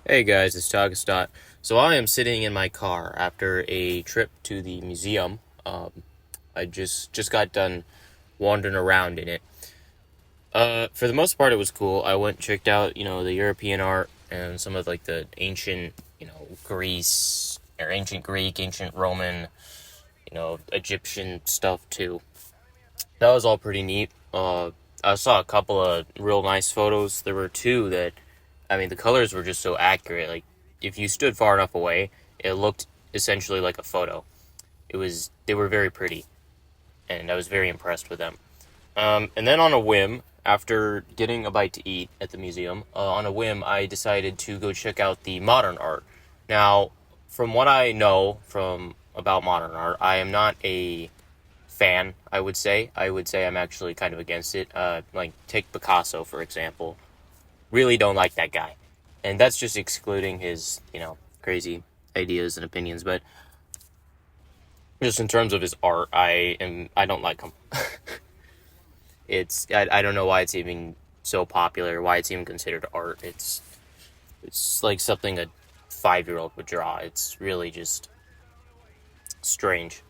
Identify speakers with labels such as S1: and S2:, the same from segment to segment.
S1: Hey guys, it's Tagastot. So I am sitting in my car after a trip to the museum. I just got done wandering around in it. For the most part, it was cool. I went and checked out, the European art and some of like the ancient, Greece or ancient Greek, ancient Roman, Egyptian stuff too. That was all pretty neat. I saw a couple of real nice photos. There were two that, I mean, the colors were just so accurate. Like, if you stood far enough away, it looked essentially like a photo. They were very pretty, and I was very impressed with them. And then on a whim, after getting a bite to eat at the museum, on a whim, I decided to go check out the modern art. Now, from what I know from about modern art, I am not a fan, I would say. I would say I'm actually kind of against it. Like, take Picasso, for example. Really don't like that guy. And that's just excluding his, crazy ideas and opinions. But just in terms of his art, I don't like him. I don't know why it's even so popular, why it's even considered art. It's like something a 5-year-old would draw. It's really just strange.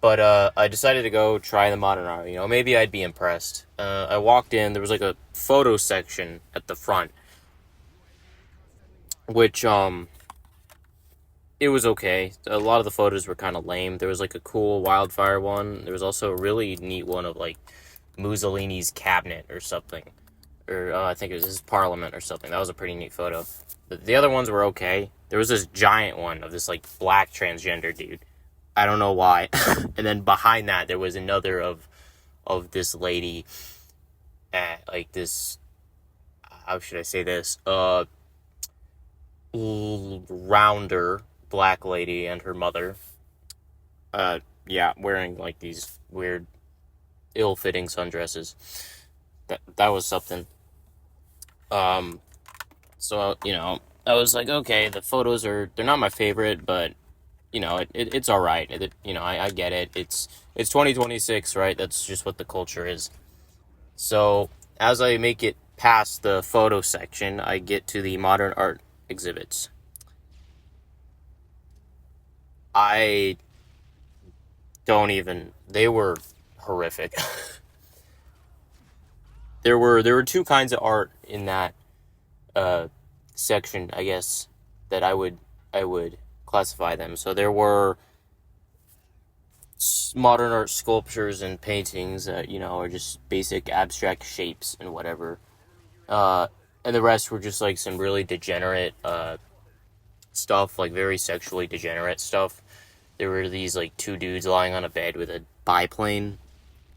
S1: But I decided to go try the modern art. Maybe I'd be impressed. I walked in. There was like a photo section at the front, which it was okay. A lot of the photos were kind of lame. There was like a cool wildfire one. There was also a really neat one of like Mussolini's cabinet or something, or I think it was his parliament or something. That was a pretty neat photo. But the other ones were okay. There was this giant one of this like black transgender dude. I don't know why. And then behind that, there was another of this lady at like this. How should I say this? Rounder black lady and her mother. Yeah, wearing like these weird, ill-fitting sundresses. That was something. So I was like, okay, the photos they're not my favorite, but it's all right. I get it. It's 2026, right? That's just what the culture is. So as I make it past the photo section, I get to the modern art exhibits. I don't even. They were horrific. There were two kinds of art in that section, I guess, that I would classify them. So there were modern art sculptures and paintings that are just basic abstract shapes and whatever. And the rest were just like some really degenerate stuff, like very sexually degenerate stuff. There were these like two dudes lying on a bed with a biplane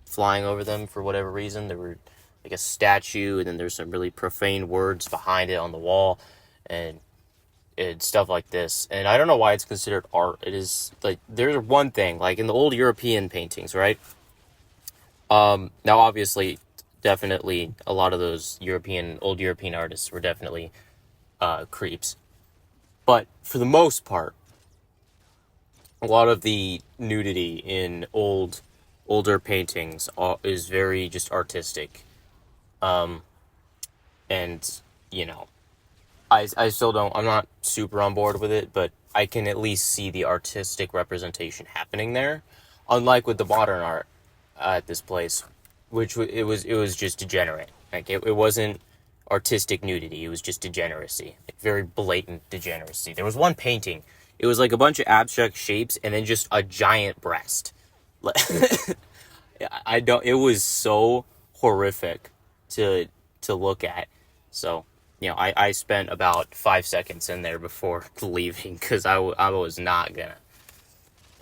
S1: flying over them for whatever reason. There were like a statue, and then there's some really profane words behind it on the wall, and stuff like this. And I don't know why it's considered art. It is like there's one thing like in the old European paintings, right? Now obviously, definitely a lot of those old European artists were definitely creeps, but for the most part, a lot of the nudity in older paintings is very just artistic. Um, and you know, I still don't. I'm not super on board with it, but I can at least see the artistic representation happening there. Unlike with the modern art at this place, which it was just degenerate. Like it wasn't artistic nudity. It was just degeneracy, like very blatant degeneracy. There was one painting. It was like a bunch of abstract shapes and then just a giant breast. I don't. It was so horrific to look at. So I spent about 5 seconds in there before leaving because I was not gonna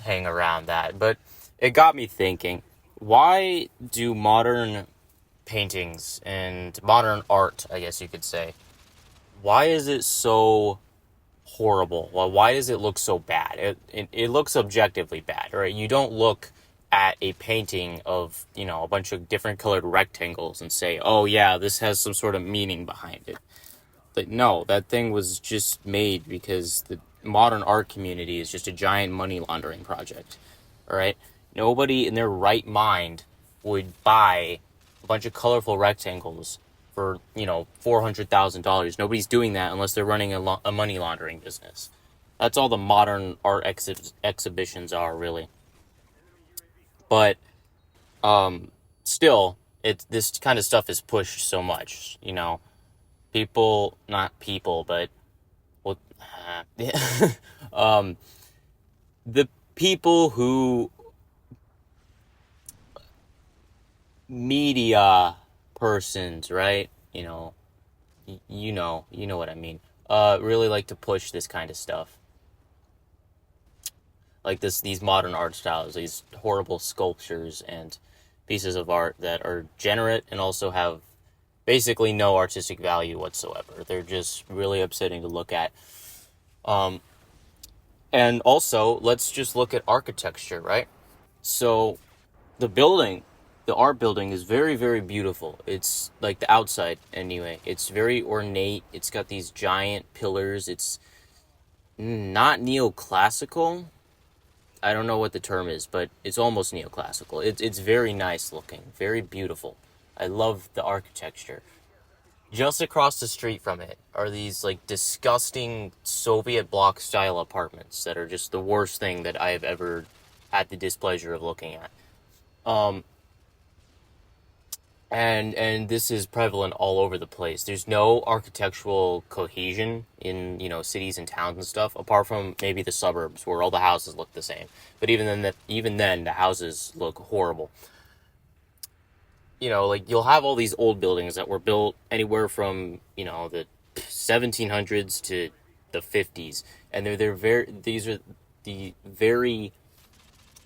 S1: hang around that. But it got me thinking: why do modern paintings and modern art, I guess you could say, why is it so horrible? Well, why does it look so bad? It looks objectively bad, right? You don't look at a painting of a bunch of different colored rectangles and say, oh yeah, this has some sort of meaning behind it. But no, that thing was just made because the modern art community is just a giant money laundering project. All right, nobody in their right mind would buy a bunch of colorful rectangles for, $400,000. Nobody's doing that unless they're running a money laundering business. That's all the modern art exhibitions are, really. But still, this kind of stuff is pushed so much. People, not people, but well, the people who media persons, right? You know what I mean. Really like to push this kind of stuff, like these modern art styles, these horrible sculptures and pieces of art that are generate and also have basically no artistic value whatsoever. They're just really upsetting to look at. And also, let's just look at architecture, right? So the building, the art building is very, very beautiful. It's like the outside anyway. It's very ornate. It's got these giant pillars. It's not neoclassical. I don't know what the term is, but it's almost neoclassical. It's very nice looking, very beautiful. I love the architecture. Just across the street from it are these like disgusting Soviet bloc style apartments that are just the worst thing that I have ever had the displeasure of looking at. Um, and this is prevalent all over the place. There's no architectural cohesion in, cities and towns and stuff, apart from maybe the suburbs where all the houses look the same. But even then the houses look horrible. Like you'll have all these old buildings that were built anywhere from, the 1700s to the 50s, and they're very these are the very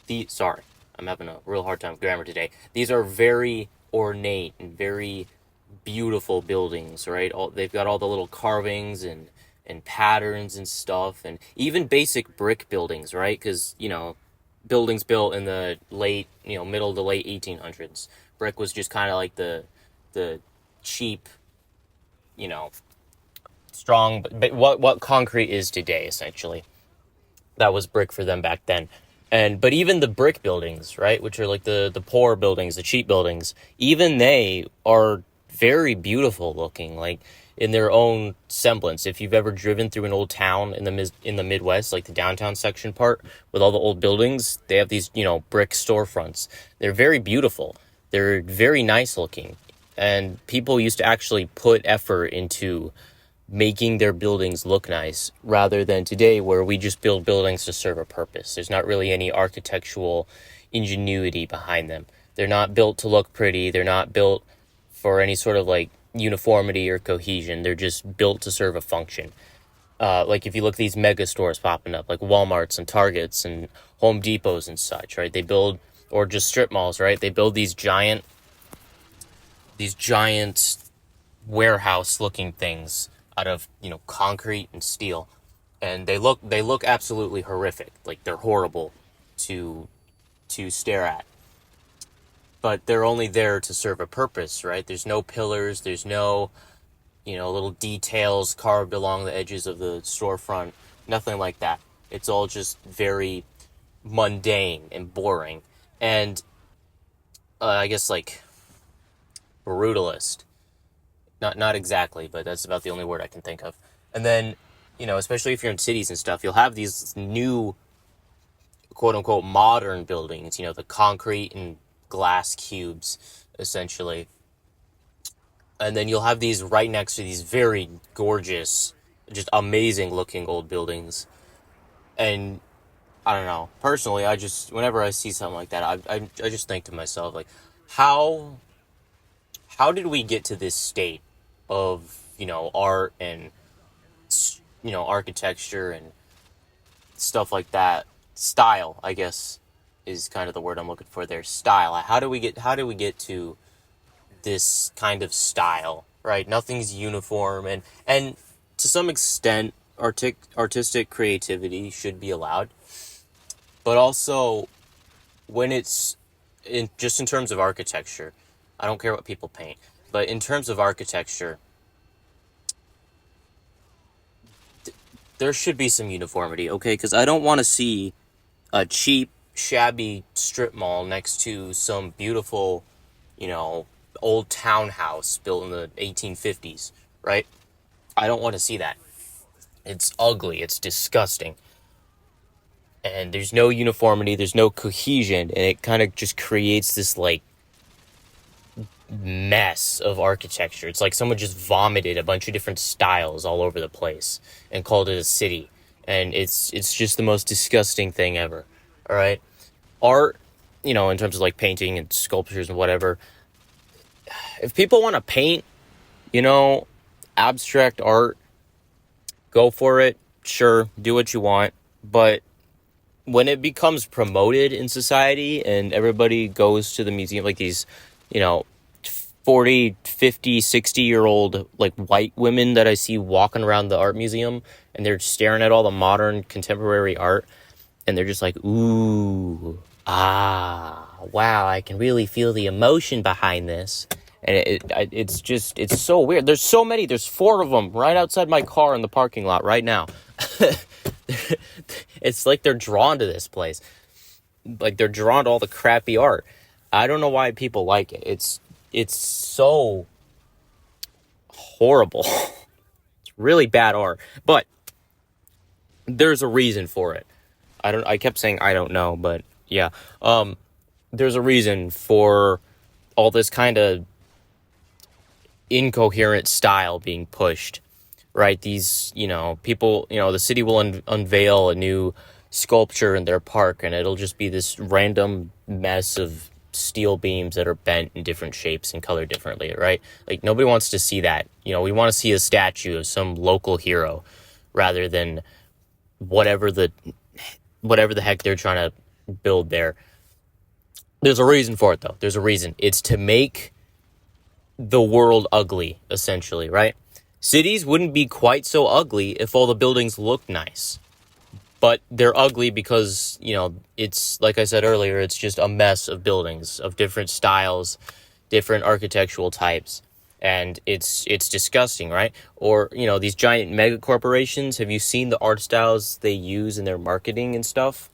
S1: the sorry, I'm having a real hard time with grammar today. These are very ornate and very beautiful buildings, right? They've got all the little carvings and patterns and stuff, and even basic brick buildings, right? Because buildings built in the late, middle to late 1800s. Brick was just kind of like the cheap, strong, but what concrete is today, essentially. That was brick for them back then. But even the brick buildings, right, which are like the poor buildings, the cheap buildings, even they are very beautiful looking, like in their own semblance. If you've ever driven through an old town in the Midwest, like the downtown section part with all the old buildings, they have these, brick storefronts. They're very beautiful. They're very nice looking. And people used to actually put effort into making their buildings look nice rather than today where we just build buildings to serve a purpose. There's not really any architectural ingenuity behind them. They're not built to look pretty. They're not built for any sort of like uniformity or cohesion. They're just built to serve a function. Like if you look at these mega stores popping up, like Walmarts and Targets and Home Depots and such, right? They build, or just strip malls, right? They build these giant warehouse looking things out of, concrete and steel. And they look absolutely horrific. Like they're horrible to stare at. But they're only there to serve a purpose, right? There's no pillars, there's no, little details carved along the edges of the storefront, nothing like that. It's all just very mundane and boring. And I guess like brutalist. Not exactly, but that's about the only word I can think of. And then, especially if you're in cities and stuff, you'll have these new quote unquote modern buildings, the concrete and glass cubes, essentially. And then you'll have these right next to these very gorgeous, just amazing looking old buildings. And I don't know, personally, whenever I see something like that, I just think to myself, like, how did we get to this state of, art and, architecture and stuff like that? Style, I guess, is kind of the word I'm looking for there. Style. How do we get to this kind of style, right? Nothing's uniform, and to some extent, artistic creativity should be allowed, but also when it's in terms of architecture, I don't care what people paint, but in terms of architecture, there should be some uniformity, okay? Because I don't want to see a cheap, shabby strip mall next to some beautiful, old townhouse built in the 1850s, right? I don't want to see that. It's ugly. It's disgusting. And there's no uniformity. There's no cohesion. And it kind of just creates this, like, mess of architecture. It's like someone just vomited a bunch of different styles all over the place and called it a city. And it's just the most disgusting thing ever. All right? Art, in terms of like painting and sculptures and whatever, if people want to paint, abstract art, go for it. Sure, do what you want. But when it becomes promoted in society and everybody goes to the museum, like these, 40, 50, 60-year-old like white women that I see walking around the art museum, and they're staring at all the modern contemporary art, and they're just like, ooh, wow, I can really feel the emotion behind this. And it's so weird. There's 4 of them right outside my car in the parking lot right now. It's like they're drawn to this place. Like they're drawn to all the crappy art. I don't know why people like it. It's so horrible. It's really bad art. But there's a reason for it. I kept saying I don't know, but yeah. There's a reason for all this kind of incoherent style being pushed, right? These, people, the city will unveil a new sculpture in their park, and it'll just be this random mess of steel beams that are bent in different shapes and colored differently, right? Like, nobody wants to see that. We want to see a statue of some local hero rather than whatever the heck they're trying to build there. There's a reason for it, though. There's a reason. It's to make the world ugly, essentially, right? Cities wouldn't be quite so ugly if all the buildings looked nice. But they're ugly because, it's, like I said earlier, it's just a mess of buildings of different styles, different architectural types. And it's disgusting, right? Or, these giant mega corporations, have you seen the art styles they use in their marketing and stuff?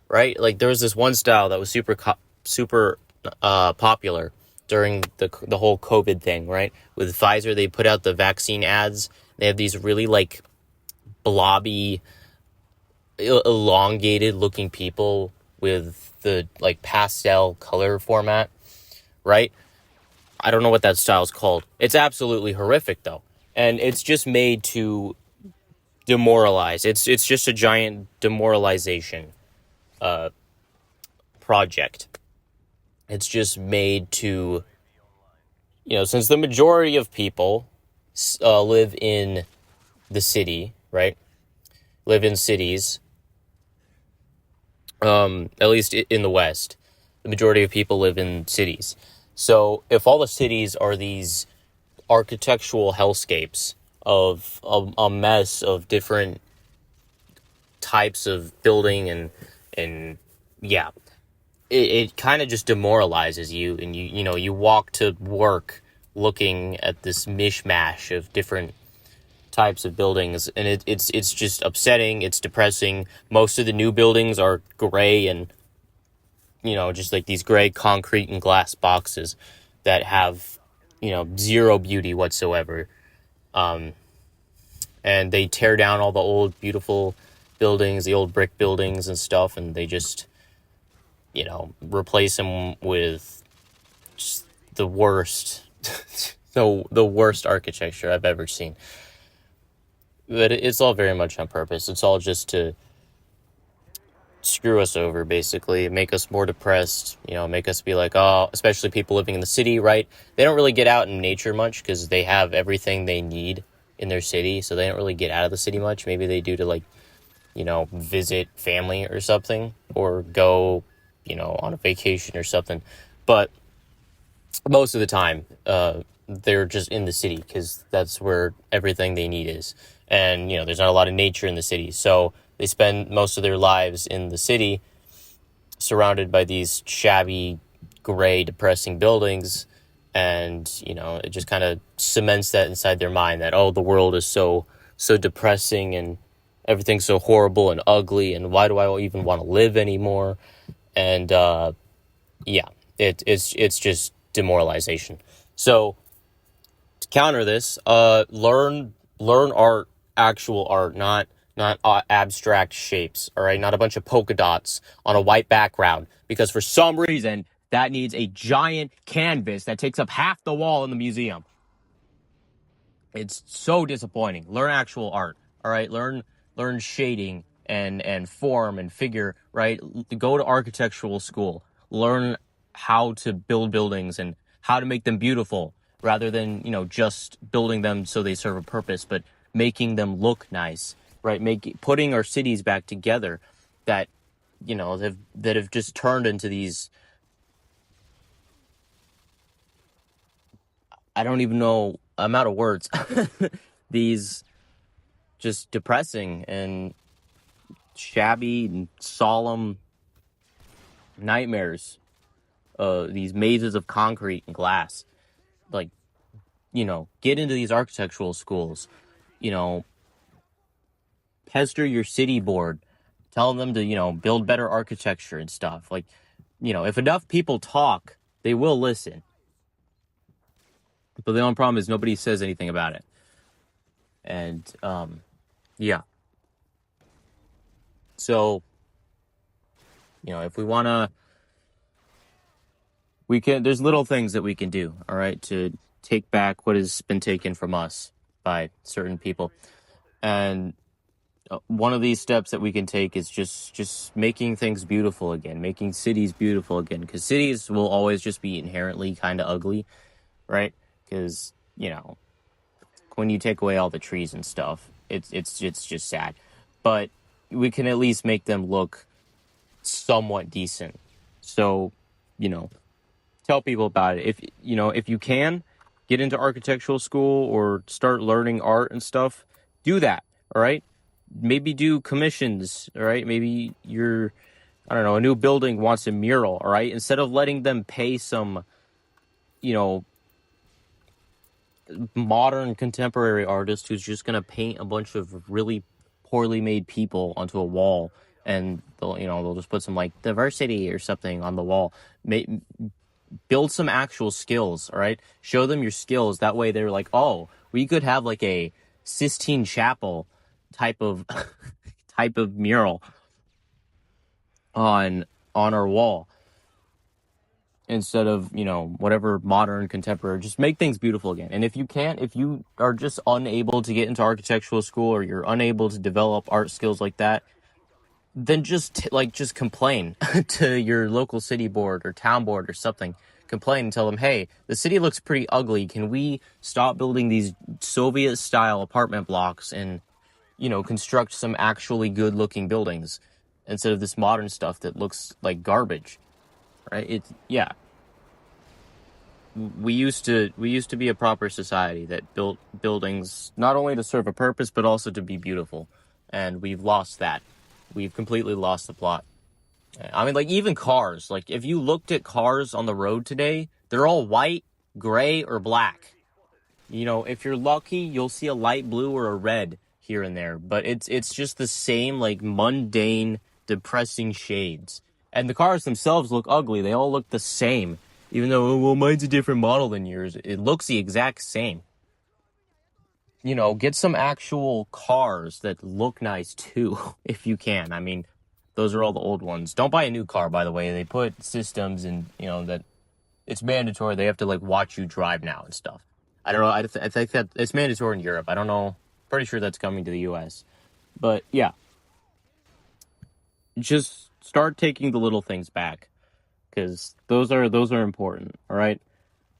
S1: Right? Like, there was this one style that was super popular during the whole COVID thing, right? With Pfizer, they put out the vaccine ads. They have these really, like, blobby, elongated looking people with the, like, pastel color format, right? I don't know what that style's called. It's absolutely horrific, though. And it's just made to demoralize. It's just a giant demoralization project. It's just made to, since the majority of people live in the city, right? Live in cities, at least in the West. The majority of people live in cities. So if all the cities are these architectural hellscapes of a mess of different types of building and yeah, it kind of just demoralizes you, and you walk to work looking at this mishmash of different types of buildings, and it's just upsetting. It's depressing. Most of the new buildings are gray and just like these gray concrete and glass boxes that have zero beauty whatsoever, and they tear down all the old beautiful buildings, the old brick buildings and stuff, and they just replace them with just the worst the worst architecture I've ever seen. But it's all very much on purpose. It's all just to screw us over, basically, make us more depressed, make us be like, oh, especially people living in the city, right? They don't really get out in nature much because they have everything they need in their city, so they don't really get out of the city much. Maybe they do to, like, visit family or something, or go, on a vacation or something. But most of the time, they're just in the city because that's where everything they need is. And, there's not a lot of nature in the city. So they spend most of their lives in the city surrounded by these shabby, gray, depressing buildings. And, it just kind of cements that inside their mind that, oh, the world is so depressing and everything's so horrible and ugly. And why do I even want to live anymore? And, yeah, it's just demoralization. So to counter this, learn art, actual art, not abstract shapes. All right, not a bunch of polka dots on a white background, because for some reason that needs a giant canvas that takes up half the wall in the museum. It's so disappointing. Learn actual art. All right, learn shading and form and figure. Right, go to architectural school. Learn how to build buildings and how to make them beautiful, rather than just building them so they serve a purpose, but making them look nice. Right, putting our cities back together that have just turned into these. I don't even know. I'm out of words. These just depressing and shabby and solemn nightmares. These mazes of concrete and glass. Like, get into these architectural schools. Pester your city board. Tell them to, build better architecture and stuff. Like, if enough people talk, they will listen. But the only problem is nobody says anything about it. And, yeah. So, if we want to, there's little things that we can do, all right, to take back what has been taken from us by certain people. And one of these steps that we can take is just making things beautiful again, making cities beautiful again, because cities will always just be inherently kind of ugly, right? Because, when you take away all the trees and stuff, it's just sad. But we can at least make them look somewhat decent. So, tell people about it. If you can get into architectural school or start learning art and stuff, do that. All right. Maybe do commissions. All right. Maybe a new building wants a mural. All right. Instead of letting them pay some, modern contemporary artist who's just going to paint a bunch of really poorly made people onto a wall, and they'll just put some like diversity or something on the wall. Build some actual skills, all right? Show them your skills. That way they're like, oh, we could have like a Sistine Chapel type of mural on our wall, instead of, whatever modern contemporary. Just make things beautiful again. And if you are just unable to get into architectural school, or you're unable to develop art skills like that, then just complain to your local city board or town board or something. Complain and tell them, hey, the city looks pretty ugly. Can we stop building these Soviet style apartment blocks and, construct some actually good looking buildings instead of this modern stuff that looks like garbage? Right? We used to be a proper society that built buildings not only to serve a purpose, but also to be beautiful. And we've lost that. We've completely lost the plot. I mean, like, even cars. Like, if you looked at cars on the road today, they're all white, gray, or black. If you're lucky, you'll see a light blue or a red here and there. But it's just the same, like, mundane, depressing shades. And the cars themselves look ugly. They all look the same. Even though, well, mine's a different model than yours. It looks the exact same. Get some actual cars that look nice too, if you can. I mean, those are all the old ones. Don't buy a new car, by the way. They put systems in, that it's mandatory. They have to, like, watch you drive now and stuff. I don't know. I think that it's mandatory in Europe. I don't know. Pretty sure that's coming to the U.S. But, yeah. Just start taking the little things back, because those are important, all right?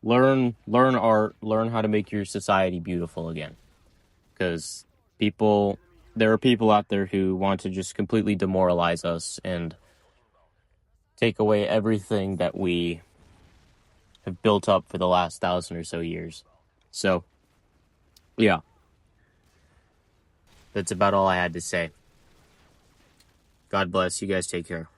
S1: Learn art, learn how to make your society beautiful again. Because there are people out there who want to just completely demoralize us and take away everything that we have built up for the last 1,000 or so years. So, yeah. That's about all I had to say. God bless. You guys take care.